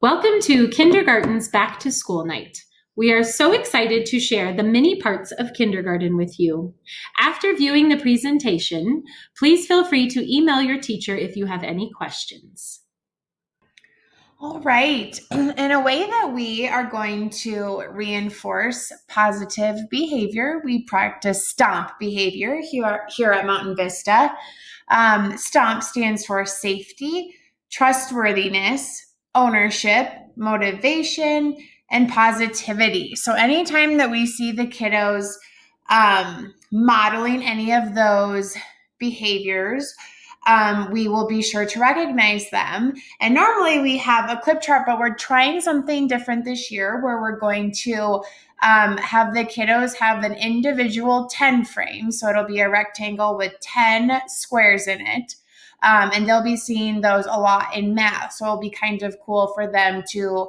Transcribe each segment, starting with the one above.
Welcome to Kindergarten's Back to School Night. We are so excited to share the many parts of kindergarten with you. After viewing the presentation, please feel free to email your teacher if you have any questions. All right. In a way that we are going to reinforce positive behavior, we practice STOMP behavior here at Mountain Vista. STOMP stands for safety, trustworthiness, ownership, motivation, and positivity. So anytime that we see the kiddos modeling any of those behaviors, we will be sure to recognize them. And normally we have a clip chart, but we're trying something different this year where we're going to have the kiddos have an individual 10 frame. So it'll be a rectangle with 10 squares in it. And they'll be seeing those a lot in math. So it'll be kind of cool for them to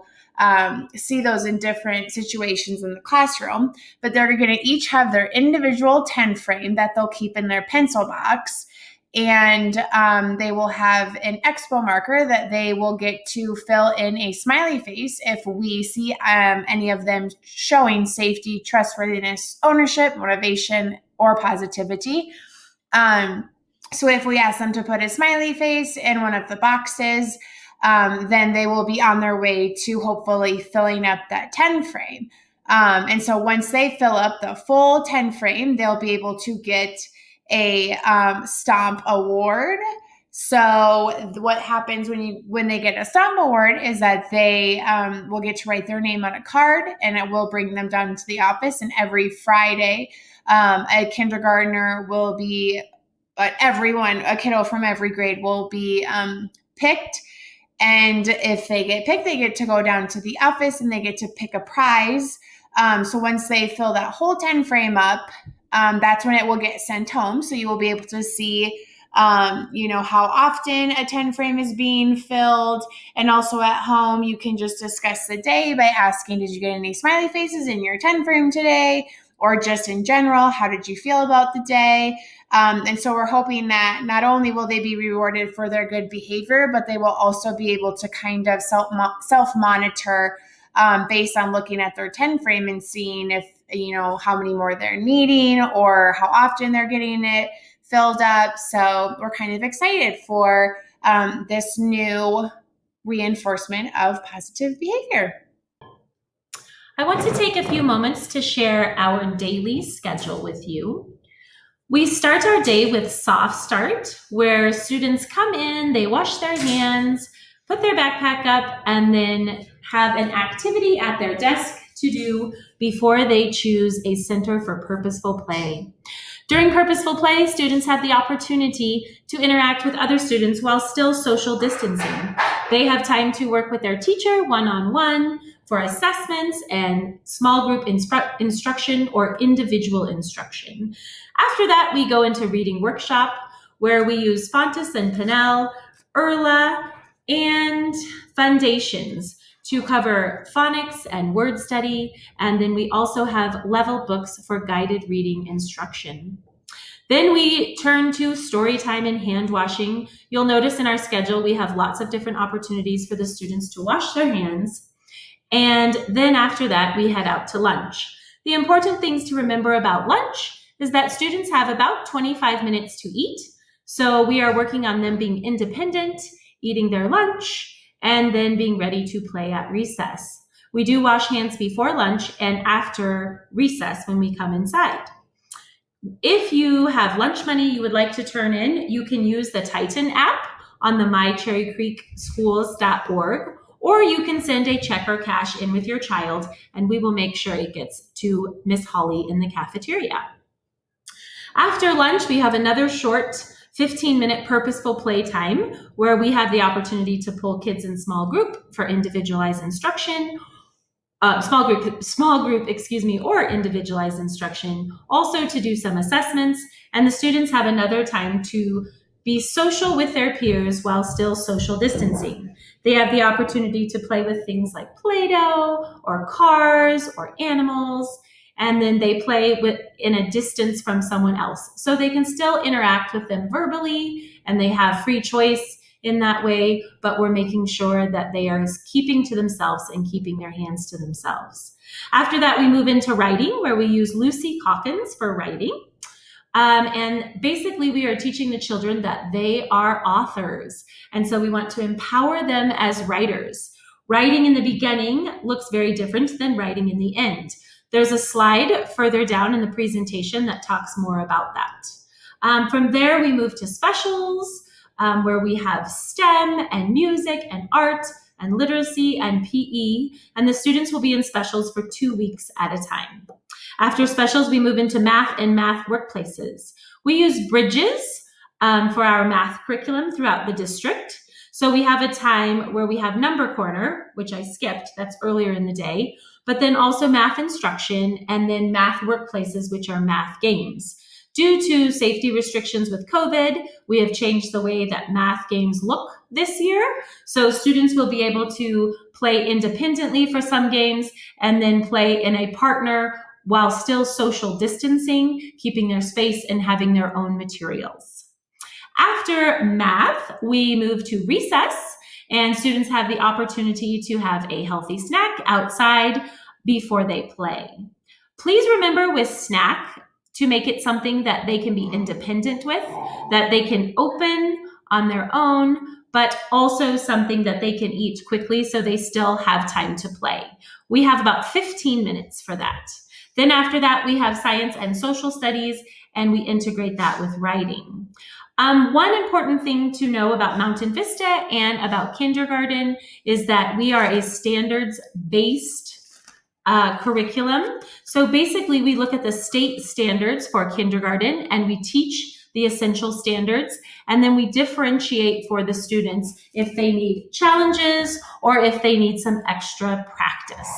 see those in different situations in the classroom. But they're going to each have their individual 10 frame that they'll keep in their pencil box. And they will have an expo marker that they will get to fill in a smiley face if we see any of them showing safety, trustworthiness, ownership, motivation, or positivity. So if we ask them to put a smiley face in one of the boxes, then they will be on their way to hopefully filling up that 10 frame. And so once they fill up the full 10 frame, they'll be able to get a STOMP award. So what happens when they get a STOMP award is that they will get to write their name on a card, and it will bring them down to the office. And every Friday, a kindergartner will be, a kiddo from every grade will be picked. And if they get picked, they get to go down to the office and they get to pick a prize. So once they fill that whole 10 frame up, that's when it will get sent home. So you will be able to see, how often a 10 frame is being filled. And also at home, you can just discuss the day by asking, did you get any smiley faces in your 10 frame today? Or just in general, how did you feel about the day? And so we're hoping that not only will they be rewarded for their good behavior, but they will also be able to kind of self-monitor based on looking at their 10 frame and seeing if, how many more they're needing or how often they're getting it filled up. So we're kind of excited for this new reinforcement of positive behavior. I want to take a few moments to share our daily schedule with you. We start our day with soft start, where students come in, they wash their hands, put their backpack up, and then have an activity at their desk to do before they choose a center for purposeful play. During purposeful play, students have the opportunity to interact with other students while still social distancing. They have time to work with their teacher one-on-one for assessments and small group instruction or individual instruction. After that, we go into reading workshop, where we use Fontes and Pinnell, ERLA, and Foundations to cover phonics and word study. And then we also have level books for guided reading instruction. Then we turn to story time and hand washing. You'll notice in our schedule, we have lots of different opportunities for the students to wash their hands. And then after that, we head out to lunch. The important things to remember about lunch is that students have about 25 minutes to eat. So we are working on them being independent, eating their lunch, and then being ready to play at recess. We do wash hands before lunch and after recess when we come inside. If you have lunch money you would like to turn in, you can use the Titan app on the mycherrycreekschools.org, or you can send a check or cash in with your child, and we will make sure it gets to Miss Holly in the cafeteria. After lunch, we have another short 15-minute purposeful play time where we have the opportunity to pull kids in small group for individualized instruction, small group, or individualized instruction, also to do some assessments, and the students have another time to be social with their peers while still social distancing. They have the opportunity to play with things like Play-Doh or cars or animals, and then they play in a distance from someone else. So they can still interact with them verbally, and they have free choice in that way, but we're making sure that they are keeping to themselves and keeping their hands to themselves. After that, we move into writing, where we use Lucy Calkins for writing. And basically, we are teaching the children that they are authors. And so we want to empower them as writers. Writing in the beginning looks very different than writing in the end. There's a slide further down in the presentation that talks more about that. From there, we move to specials, where we have STEM and music and art and literacy and PE, and the students will be in specials for 2 weeks at a time. After specials, we move into math and math workplaces. We use Bridges for our math curriculum throughout the district. So we have a time where we have number corner, which I skipped, that's earlier in the day, but then also math instruction, and then math workplaces, which are math games. Due to safety restrictions with COVID, we have changed the way that math games look this year. So students will be able to play independently for some games and then play in a partner while still social distancing, keeping their space and having their own materials. After math, we move to recess, and students have the opportunity to have a healthy snack outside before they play. Please remember with snack to make it something that they can be independent with, that they can open on their own, but also something that they can eat quickly so they still have time to play. We have about 15 minutes for that. Then after that, we have science and social studies, and we integrate that with writing. One important thing to know about Mountain Vista and about kindergarten is that we are a standards-based curriculum. So basically, we look at the state standards for kindergarten, and we teach the essential standards, and then we differentiate for the students if they need challenges or if they need some extra practice.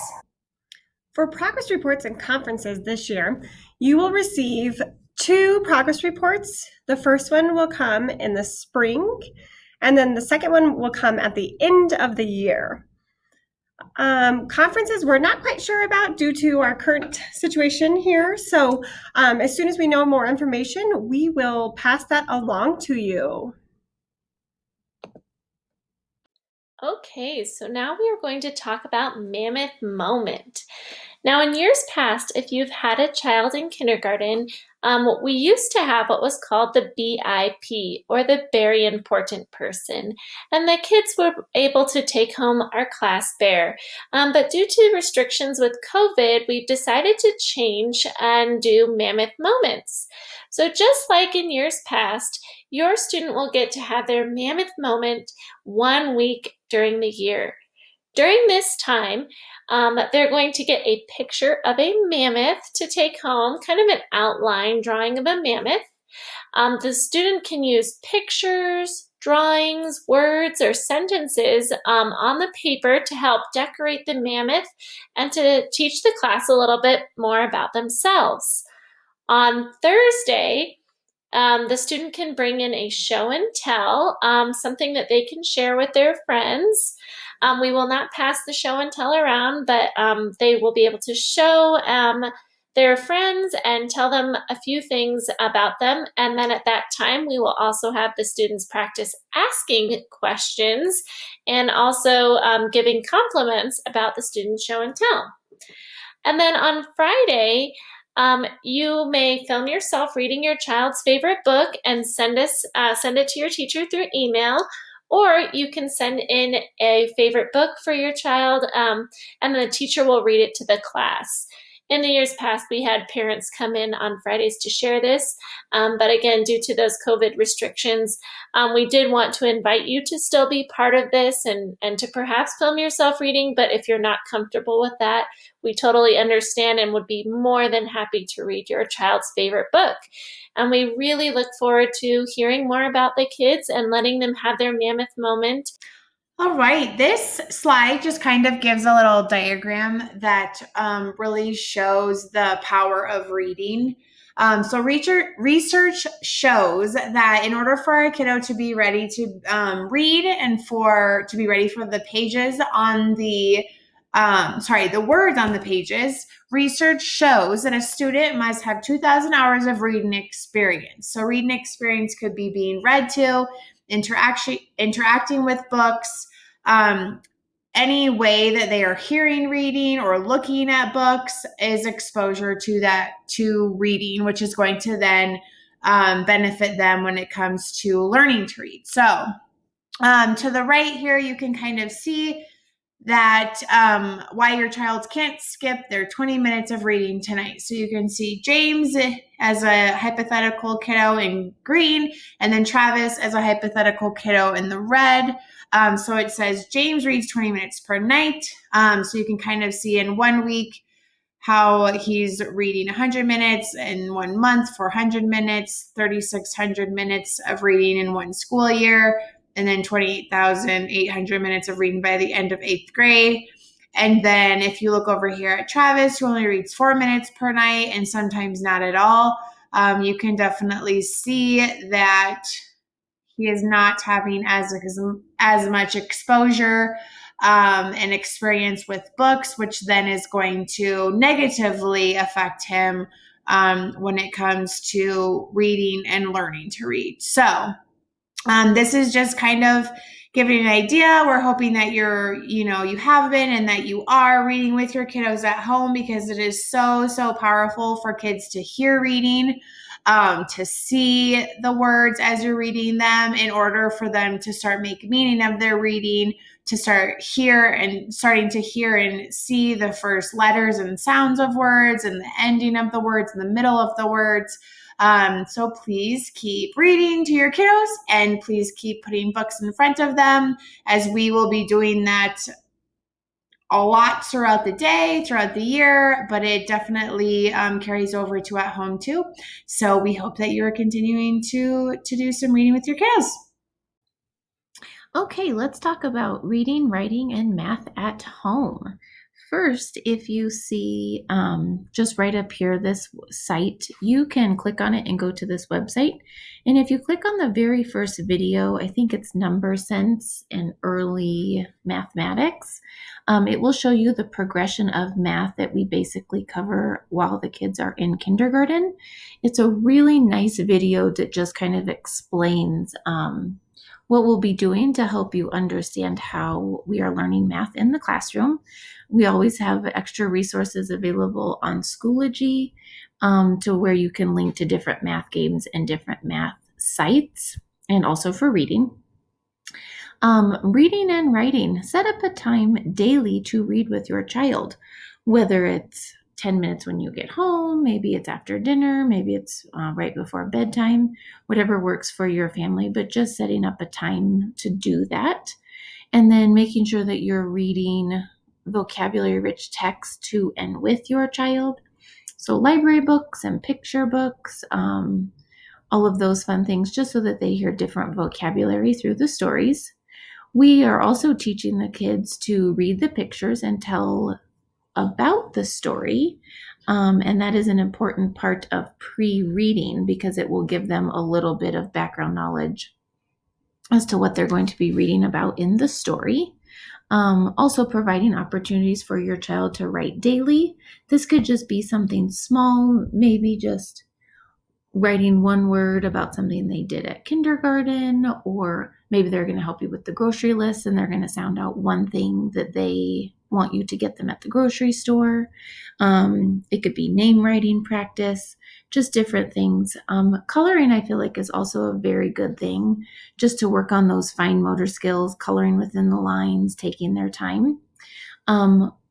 For progress reports and conferences this year, you will receive 2 progress reports. The first one will come in the spring, and then the second one will come at the end of the year. Conferences we're not quite sure about due to our current situation here. So as soon as we know more information, we will pass that along to you. Okay, so now we are going to talk about Mammoth Moment. Now, in years past, if you've had a child in kindergarten, we used to have what was called the BIP, or the Very Important Person, and the kids were able to take home our class bear. But due to restrictions with COVID, we've decided to change and do Mammoth Moments. So just like in years past, your student will get to have their Mammoth Moment 1 week during the year. During this time, they're going to get a picture of a mammoth to take home, kind of an outline drawing of a mammoth. The student can use pictures, drawings, words, or sentences on the paper to help decorate the mammoth and to teach the class a little bit more about themselves. On Thursday, the student can bring in a show and tell, something that they can share with their friends. We will not pass the show and tell around, but they will be able to show their friends and tell them a few things about them. And then at that time, we will also have the students practice asking questions and also giving compliments about the student show and tell. And then on Friday, you may film yourself reading your child's favorite book and send it to your teacher through email, or you can send in a favorite book for your child, and the teacher will read it to the class. In the years past, we had parents come in on Fridays to share this, but again, due to those COVID restrictions, we did want to invite you to still be part of this and to perhaps film yourself reading, but if you're not comfortable with that, we totally understand and would be more than happy to read your child's favorite book. And we really look forward to hearing more about the kids and letting them have their Mammoth Moment. All right, this slide just kind of gives a little diagram that really shows the power of reading. So research shows that in order for a kiddo to be ready to read and to be ready for the pages on the words on the pages, research shows that a student must have 2,000 hours of reading experience. So reading experience could be being read to, interacting with books, any way that they are hearing reading or looking at books is exposure to reading, which is going to then benefit them when it comes to learning to read. So to the right here, you can kind of see that why your child can't skip their 20 minutes of reading tonight. So you can see James as a hypothetical kiddo in green, and then Travis as a hypothetical kiddo in the red. So it says James reads 20 minutes per night. So you can kind of see in 1 week how he's reading 100 minutes, in 1 month 400 minutes, 3,600 minutes of reading in 1 school year, and then 28,800 minutes of reading by the end of 8th grade. And then if you look over here at Travis, who only reads 4 minutes per night and sometimes not at all, you can definitely see that he is not having as much exposure and experience with books, which then is going to negatively affect him when it comes to reading and learning to read. So this is just kind of giving an idea. We're hoping that you have been and that you are reading with your kiddos at home, because it is so, so powerful for kids to hear reading, to see the words as you're reading them in order for them to start making meaning of their reading, to starting to hear and see the first letters and sounds of words and the ending of the words and the middle of the words. So please keep reading to your kiddos, and please keep putting books in front of them, as we will be doing that a lot throughout the day, throughout the year, but it definitely carries over to at home too. So we hope that you're continuing to do some reading with your kiddos. Okay, let's talk about reading, writing, and math at home. First, if you see just right up here, this site, you can click on it and go to this website. And if you click on the very first video, I think it's Number Sense and Early Mathematics, it will show you the progression of math that we basically cover while the kids are in kindergarten. It's a really nice video that just kind of explains what we'll be doing to help you understand how we are learning math in the classroom. We always have extra resources available on Schoology to where you can link to different math games and different math sites, and also for reading. Reading and writing. Set up a time daily to read with your child, whether it's 10 minutes when you get home, maybe it's after dinner, maybe it's right before bedtime, whatever works for your family, but just setting up a time to do that. And then making sure that you're reading vocabulary-rich text to and with your child. So library books and picture books, all of those fun things, just so that they hear different vocabulary through the stories. We are also teaching the kids to read the pictures and tell about the story, and that is an important part of pre-reading, because it will give them a little bit of background knowledge as to what they're going to be reading about in the story. Also providing opportunities for your child to write daily. This could just be something small, maybe just writing 1 word about something they did at kindergarten, or maybe they're going to help you with the grocery list and they're going to sound out 1 thing that they want you to get them at the grocery store. It could be name writing practice, just different things. Coloring, I feel like, is also a very good thing, just to work on those fine motor skills, coloring within the lines, taking their time.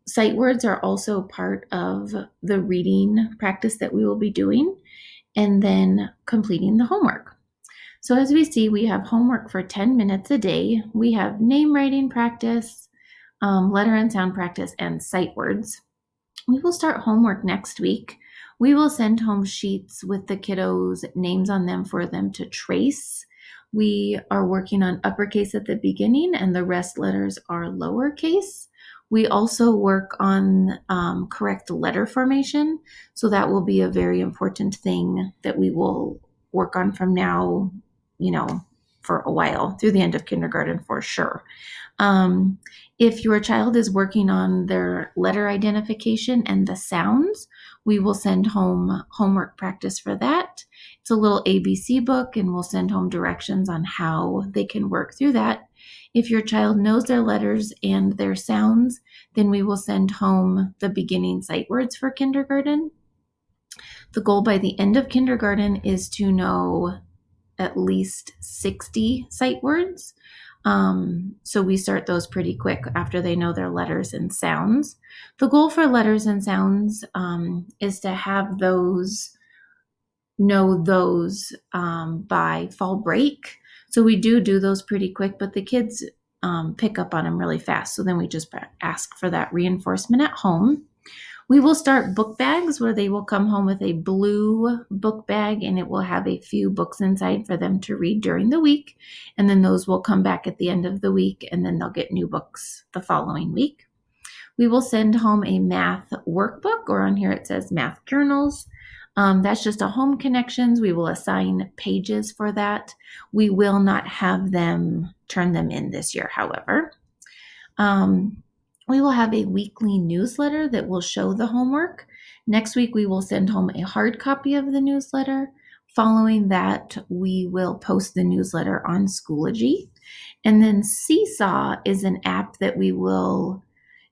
Sight words are also part of the reading practice that we will be doing, and then completing the homework. So as we see, we have homework for 10 minutes a day. We have name writing practice, letter and sound practice, and sight words. We will start homework next week. We will send home sheets with the kiddos' names on them for them to trace. We are working on uppercase at the beginning, and the rest letters are lowercase. We also work on correct letter formation, so that will be a very important thing that we will work on from now, for a while, through the end of kindergarten for sure. If your child is working on their letter identification and the sounds, we will send home homework practice for that. It's a little ABC book, and we'll send home directions on how they can work through that. If your child knows their letters and their sounds, then we will send home the beginning sight words for kindergarten. The goal by the end of kindergarten is to know at least 60 sight words. So we start those pretty quick after they know their letters and sounds. The goal for letters and sounds is to have those by fall break. So we do those pretty quick, but the kids pick up on them really fast. So then we just ask for that reinforcement at home. We will start book bags where they will come home with a blue book bag, and it will have a few books inside for them to read during the week. And then those will come back at the end of the week, and then they'll get new books the following week. We will send home a math workbook, or on here it says math journals. That's just a home connections. We will assign pages for that. We will not have them turn them in this year, however. We will have a weekly newsletter that will show the homework. Next week, we will send home a hard copy of the newsletter. Following that, we will post the newsletter on Schoology. And then Seesaw is an app that we will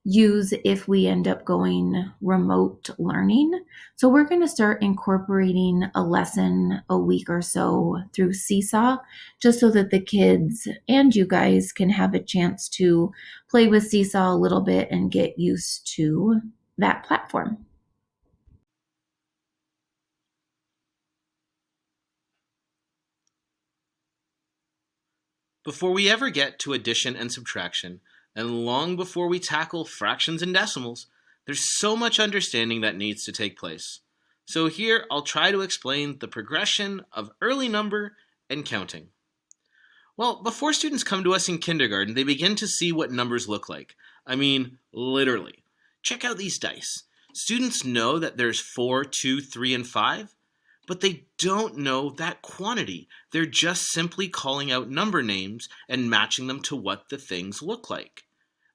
use if we end up going remote learning. So we're going to start incorporating a lesson a week or so through Seesaw, just so that the kids and you guys can have a chance to play with Seesaw a little bit and get used to that platform. Before we ever get to addition and subtraction, and long before we tackle fractions and decimals, there's so much understanding that needs to take place. So here I'll try to explain the progression of early number and counting. Well, before students come to us in kindergarten, they begin to see what numbers look like. I mean, literally. Check out these dice. Students know that there's 4, 2, 3, and 5, but they don't know that quantity. They're just simply calling out number names and matching them to what the things look like.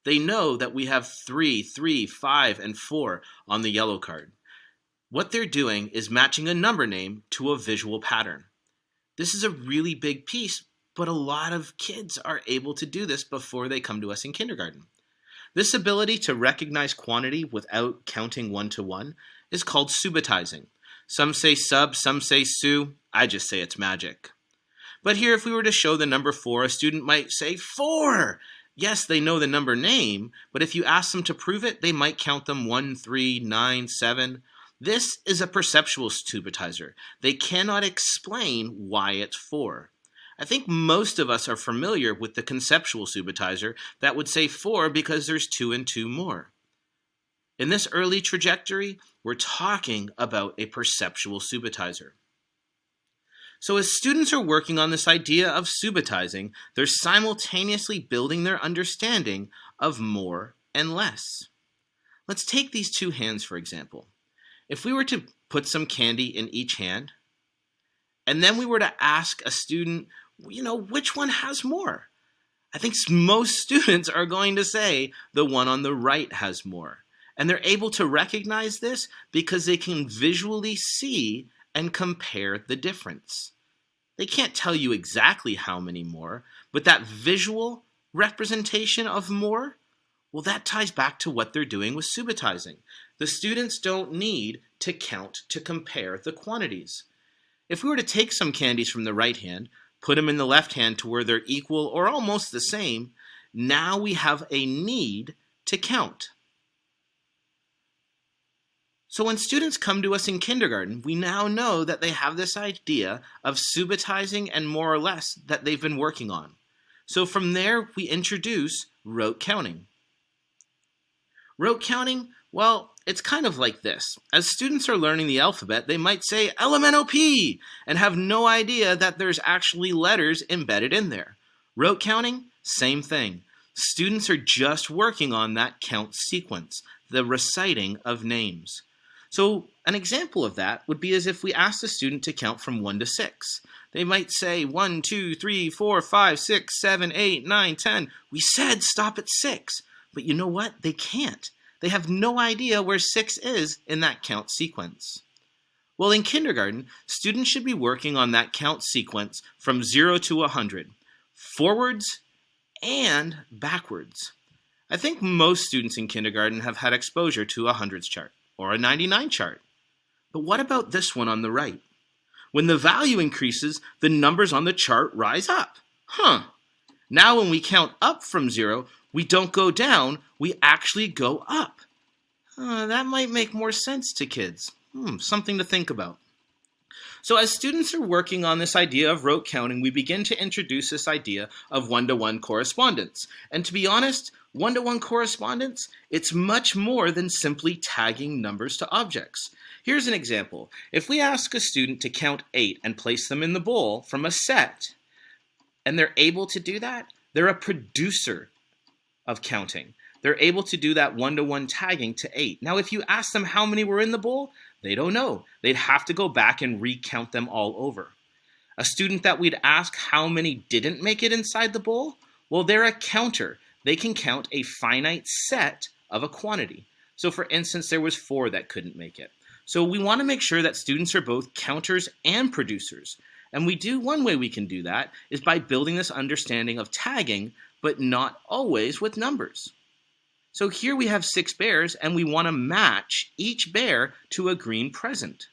They know that we have 3, 3, 5, and 4 on the yellow card. What they're doing is matching a number name to a visual pattern. This is a really big piece, but a lot of kids are able to do this before they come to us in kindergarten. This ability to recognize quantity without counting one-to-one is called subitizing. Some say sub, some say su. I just say it's magic. But here, if we were to show the number 4, a student might say 4. Yes, they know the number name, but if you ask them to prove it, they might count them 1, 3, 9, 7. This is a perceptual subitizer. They cannot explain why it's 4. I think most of us are familiar with the conceptual subitizer that would say 4 because there's 2 and 2 more. In this early trajectory, we're talking about a perceptual subitizer. So as students are working on this idea of subitizing, they're simultaneously building their understanding of more and less. Let's take these two hands, for example. If we were to put some candy in each hand, and then we were to ask a student, which one has more? I think most students are going to say the one on the right has more. And they're able to recognize this because they can visually see and compare the difference. They can't tell you exactly how many more, but that visual representation of more, well, that ties back to what they're doing with subitizing. The students don't need to count to compare the quantities. If we were to take some candies from the right hand, put them in the left hand to where they're equal or almost the same, now we have a need to count. So when students come to us in kindergarten, we now know that they have this idea of subitizing and more or less that they've been working on. So from there, we introduce rote counting. Rote counting, well, it's kind of like this. As students are learning the alphabet, they might say LMNOP and have no idea that there's actually letters embedded in there. Rote counting, same thing. Students are just working on that count sequence, the reciting of names. So an example of that would be as if we asked a student to count from 1 to 6. They might say 1, 2, 3, 4, 5, 6, 7, 8, 9, 10. We said stop at 6, but you know what? They can't. They have no idea where 6 is in that count sequence. Well, in kindergarten, students should be working on that count sequence from 0 to 100, forwards and backwards. I think most students in kindergarten have had exposure to a hundreds chart or a 99 chart. But what about this one on the right? When the value increases, the numbers on the chart rise up. Now when we count up from 0, we don't go down, we actually go up. That might make more sense to kids. Something to think about. So as students are working on this idea of rote counting, we begin to introduce this idea of one-to-one correspondence. And to be honest, one-to-one correspondence, it's much more than simply tagging numbers to objects. Here's an example. If we ask a student to count 8 and place them in the bowl from a set, and they're able to do that, they're a producer of counting. They're able to do that one-to-one tagging to 8. Now, if you ask them how many were in the bowl, they don't know. They'd have to go back and recount them all over. A student that we'd ask how many didn't make it inside the bowl, well, they're a counter. They can count a finite set of a quantity. So for instance, there was 4 that couldn't make it. So we want to make sure that students are both counters and producers. And one way we can do that is by building this understanding of tagging, but not always with numbers. So here we have 6 bears, and we want to match each bear to a green present.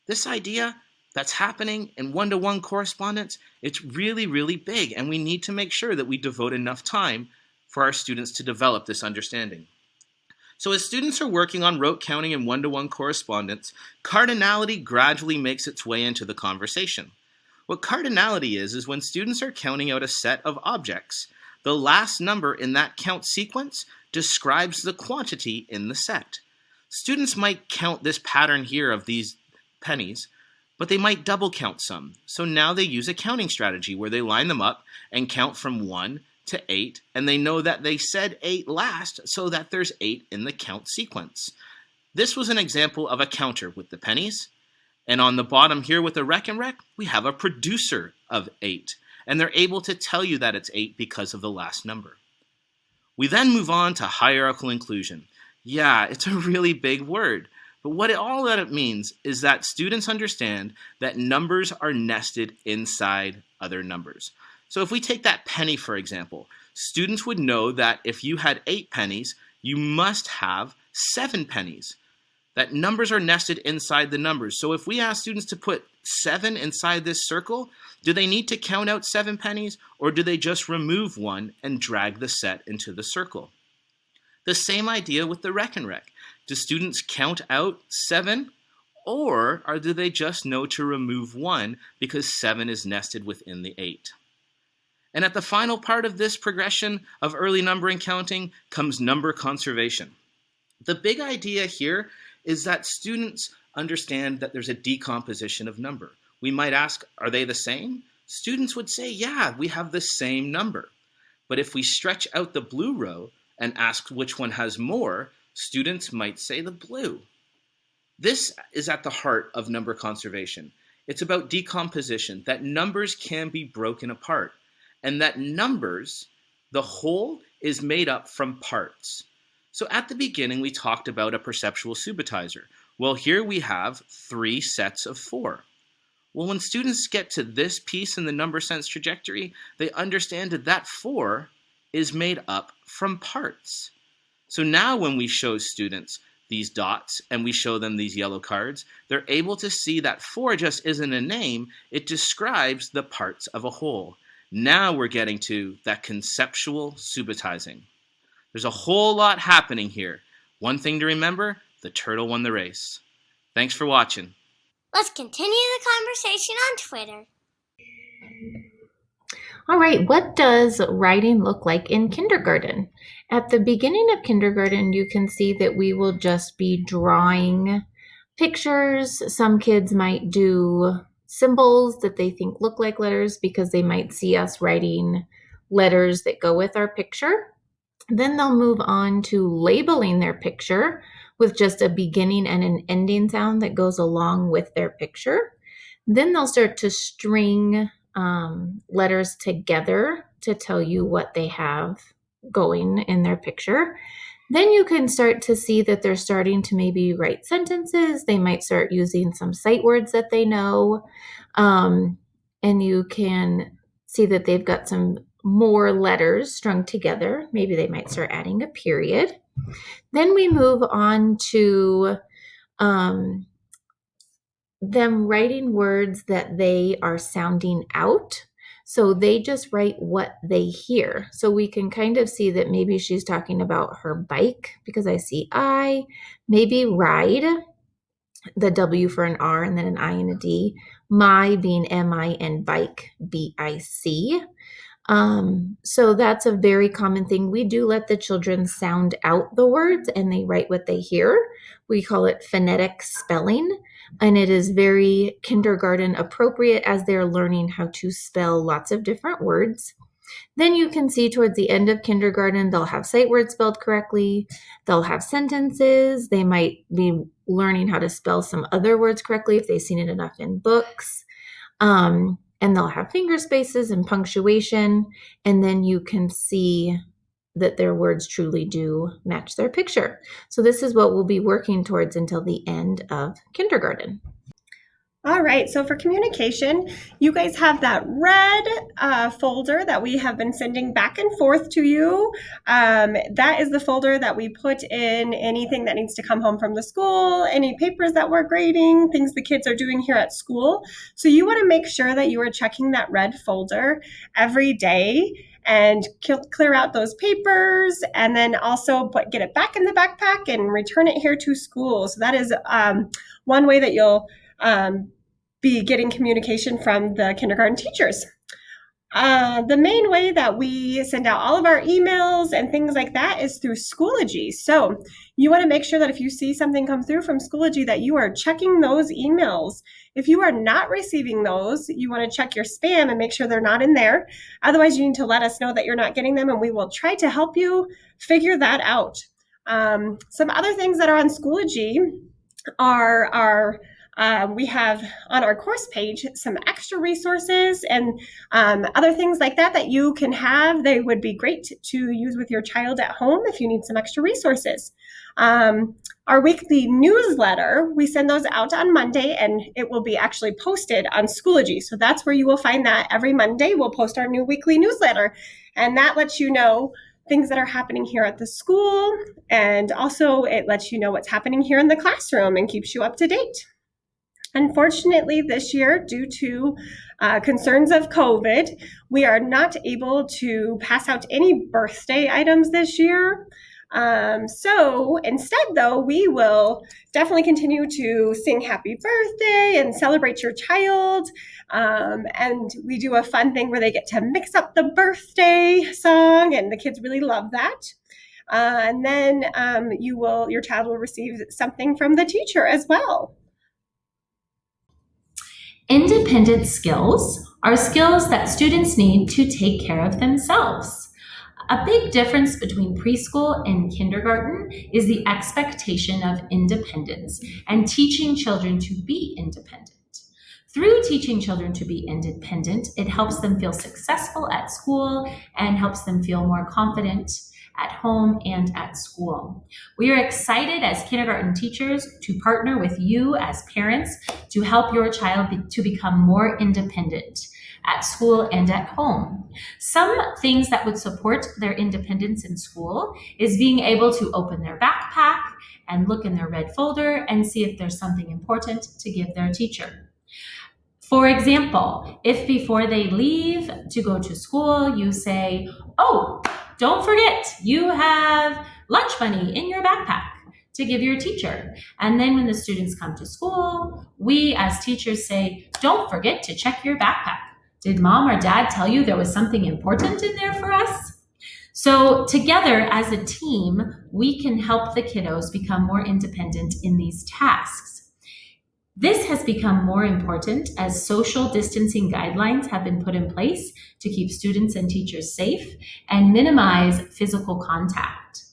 This idea that's happening in one-to-one correspondence, it's really, really big, and we need to make sure that we devote enough time for our students to develop this understanding. So as students are working on rote counting and one-to-one correspondence, cardinality gradually makes its way into the conversation. What cardinality is when students are counting out a set of objects. The last number in that count sequence describes the quantity in the set. Students might count this pattern here of these pennies, but they might double count some. So now they use a counting strategy where they line them up and count from 1 to 8, and they know that they said 8 last, so that there's 8 in the count sequence. This was an example of a counter with the pennies, and on the bottom here with the rec and rec, we have a producer of 8. And they're able to tell you that it's 8 because of the last number. We then move on to hierarchical inclusion. Yeah, it's a really big word, but all that it means is that students understand that numbers are nested inside other numbers. So if we take that penny, for example, students would know that if you had 8 pennies, you must have 7 pennies. That numbers are nested inside the numbers. So if we ask students to put 7 inside this circle, do they need to count out 7 pennies, or do they just remove 1 and drag the set into the circle? The same idea with the rec and rec. Do students count out 7, or do they just know to remove 1 because 7 is nested within the 8? And at the final part of this progression of early numbering counting comes number conservation. The big idea here is that students understand that there's a decomposition of number. We might ask, are they the same? Students would say, yeah, we have the same number. But if we stretch out the blue row and ask which one has more, students might say the blue. This is at the heart of number conservation. It's about decomposition, that numbers can be broken apart, and that numbers, the whole, is made up from parts. So at the beginning, we talked about a perceptual subbatizer. Well, here we have 3 sets of 4. Well, when students get to this piece in the number sense trajectory, they understand that 4 is made up from parts. So now when we show students these dots and we show them these yellow cards, they're able to see that 4 just isn't a name, it describes the parts of a whole. Now we're getting to that conceptual subbatizing. There's a whole lot happening here. One thing to remember, the turtle won the race. Thanks for watching. Let's continue the conversation on Twitter. All right, what does writing look like in kindergarten? At the beginning of kindergarten, you can see that we will just be drawing pictures. Some kids might do symbols that they think look like letters because they might see us writing letters that go with our picture. Then they'll move on to labeling their picture with just a beginning and an ending sound that goes along with their picture. Then they'll start to string letters together to tell you what they have going in their picture. Then you can start to see that they're starting to maybe write sentences. They might start using some sight words that they know. And you can see that they've got some more letters strung together. Maybe they might start adding a period. Then we move on to them writing words that they are sounding out. So they just write what they hear. So we can kind of see that maybe she's talking about her bike, because I see I, maybe ride, the W for an R and then an I and a D, my being MI, and bike, BIC. So that's a very common thing. We do let the children sound out the words and they write what they hear. We call it phonetic spelling, and it is very kindergarten appropriate as they're learning how to spell lots of different words. Then you can see towards the end of kindergarten, they'll have sight words spelled correctly. They'll have sentences. They might be learning how to spell some other words correctly if they've seen it enough in books. And they'll have finger spaces and punctuation. And then you can see that their words truly do match their picture. So this is what we'll be working towards until the end of kindergarten. All right, so for communication, you guys have that red folder that we have been sending back and forth to you. That is the folder that we put in anything that needs to come home from the school, any papers that we're grading, things the kids are doing here at school. So you want to make sure that you are checking that red folder every day and clear out those papers, and then also get it back in the backpack and return it here to school. So that is one way that you'll be getting communication from the kindergarten teachers. The main way that we send out all of our emails and things like that is through Schoology. So you want to make sure that if you see something come through from Schoology that you are checking those emails. If you are not receiving those, you want to check your spam and make sure they're not in there. Otherwise, you need to let us know that you're not getting them, and we will try to help you figure that out. Some other things that are on Schoology are we have on our course page some extra resources and other things like that you can have. They would be great to use with your child at home if you need some extra resources. Our weekly newsletter, we send those out on Monday, and it will be actually posted on Schoology. So that's where you will find that every Monday. We'll post our new weekly newsletter, and that lets you know things that are happening here at the school, and also it lets you know what's happening here in the classroom and keeps you up to date. Unfortunately, this year, due to concerns of COVID, we are not able to pass out any birthday items this year. So instead, though, we will definitely continue to sing happy birthday and celebrate your child. And we do a fun thing where they get to mix up the birthday song, and the kids really love that. And then your child will receive something from the teacher as well. Independent skills are skills that students need to take care of themselves. A big difference between preschool and kindergarten is the expectation of independence and teaching children to be independent. Through teaching children to be independent, it helps them feel successful at school and helps them feel more confident at home and at school. We are excited as kindergarten teachers to partner with you as parents to help your child to become more independent at school and at home. Some things that would support their independence in school is being able to open their backpack and look in their red folder and see if there's something important to give their teacher. For example, if before they leave to go to school, you say, "Oh, don't forget, you have lunch money in your backpack," to give your teacher. And then when the students come to school, we as teachers say, "Don't forget to check your backpack. Did mom or dad tell you there was something important in there for us?" So together as a team, we can help the kiddos become more independent in these tasks. This has become more important as social distancing guidelines have been put in place to keep students and teachers safe and minimize physical contact.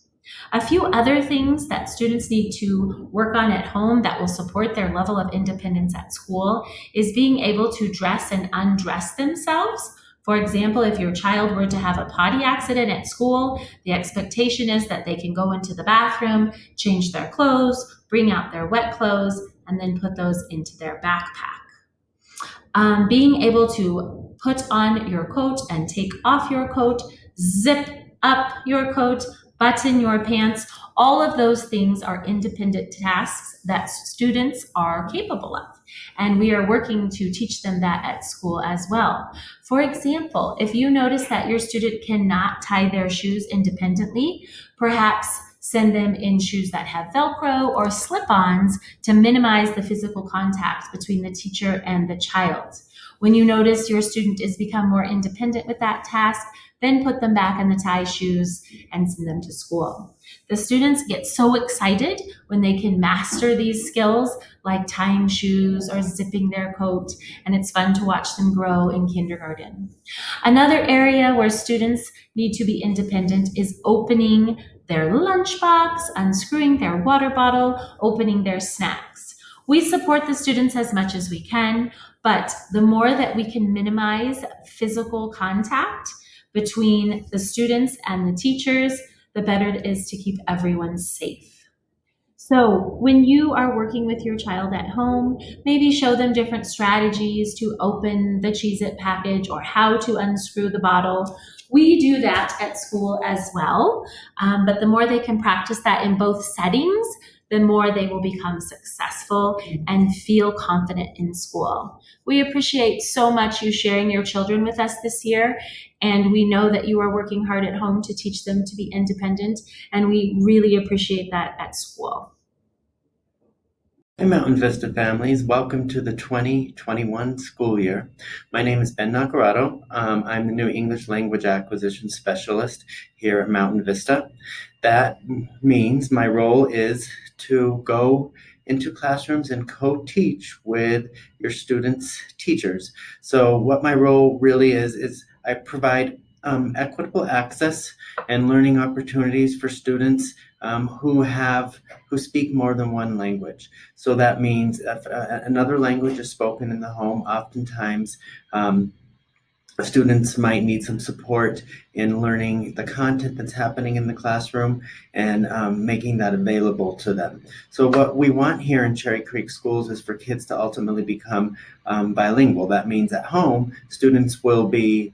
A few other things that students need to work on at home that will support their level of independence at school is being able to dress and undress themselves For example, if your child were to have a potty accident at school, the expectation is that they can go into the bathroom, change their clothes, bring out their wet clothes, and then put those into their backpack. Being able to put on your coat and take off your coat, zip up your coat, button your pants, all of those things are independent tasks that students are capable of. And we are working to teach them that at school as well. For example, if you notice that your student cannot tie their shoes independently, perhaps send them in shoes that have Velcro or slip-ons to minimize the physical contact between the teacher and the child. When you notice your student is become more independent with that task, then put them back in the tie shoes and send them to school. The students get so excited when they can master these skills like tying shoes or zipping their coat, and it's fun to watch them grow in kindergarten. Another area where students need to be independent is opening their lunchbox, unscrewing their water bottle, opening their snacks. We support the students as much as we can, but the more that we can minimize physical contact between the students and the teachers, the better it is to keep everyone safe. So when you are working with your child at home, maybe show them different strategies to open the Cheez-It package or how to unscrew the bottle. We do that at school as well, but the more they can practice that in both settings, the more they will become successful and feel confident in school. We appreciate so much you sharing your children with us this year, and we know that you are working hard at home to teach them to be independent, and we really appreciate that at school. Hi, Mountain Vista families. Welcome to the 2021 school year. My name is Ben Nacarado. I'm the new English Language Acquisition Specialist here at Mountain Vista. That means my role is to go into classrooms and co-teach with your students' teachers. So what my role really is I provide equitable access and learning opportunities for students who speak more than one language. So that means if another language is spoken in the home, oftentimes students might need some support in learning the content that's happening in the classroom and making that available to them. So what we want here in Cherry Creek Schools is for kids to ultimately become bilingual. That means at home, students will be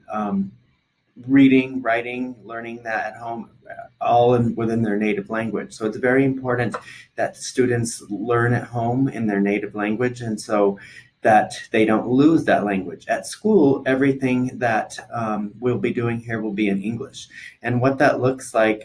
reading, writing, learning that at home, all within their native language. So it's very important that students learn at home in their native language, and so that they don't lose that language. At school, everything that we'll be doing here will be in English. And what that looks like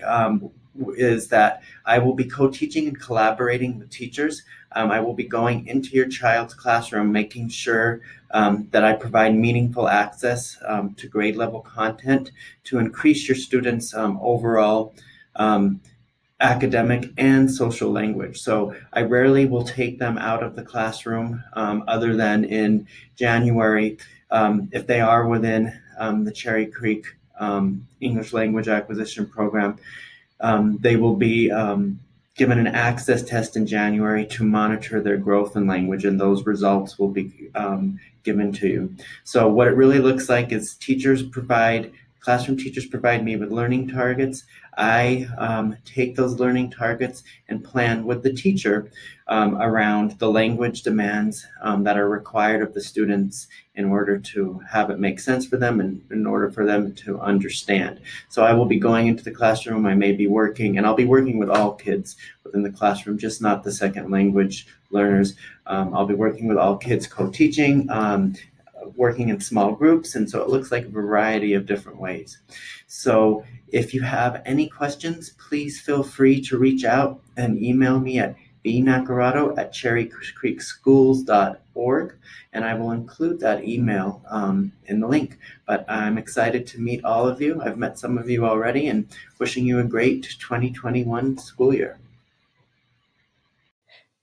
is that I will be co-teaching and collaborating with teachers. I will be going into your child's classroom, making sure that I provide meaningful access to grade level content to increase your students' overall academic and social language. So I rarely will take them out of the classroom other than in January if they are within the Cherry Creek English Language Acquisition Program. They will be given an access test in January to monitor their growth in language, and those results will be given to you. So what it really looks like is classroom teachers provide me with learning targets. I take those learning targets and plan with the teacher around the language demands that are required of the students in order to have it make sense for them and in order for them to understand. So I will be going into the classroom, I may be working, and I'll be working with all kids within the classroom, just not the second language learners. I'll be working with all kids co-teaching, working in small groups, and so it looks like a variety of different ways. So if you have any questions, please feel free to reach out and email me at bnacarado@cherrycreekschools.org, and I will include that email in the link. But I'm excited to meet all of you. I've met some of you already, and wishing you a great 2021 school year.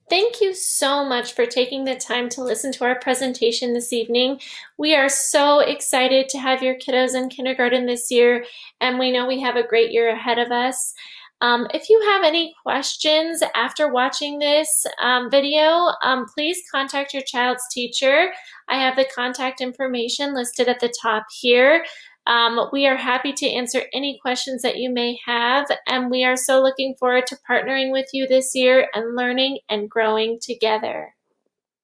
Thank you so much for taking the time to listen to our presentation this evening. We are so excited to have your kiddos in kindergarten this year, and we know we have a great year ahead of us. If you have any questions after watching this video, please contact your child's teacher. I have the contact information listed at the top here. We are happy to answer any questions that you may have, and we are so looking forward to partnering with you this year and learning and growing together.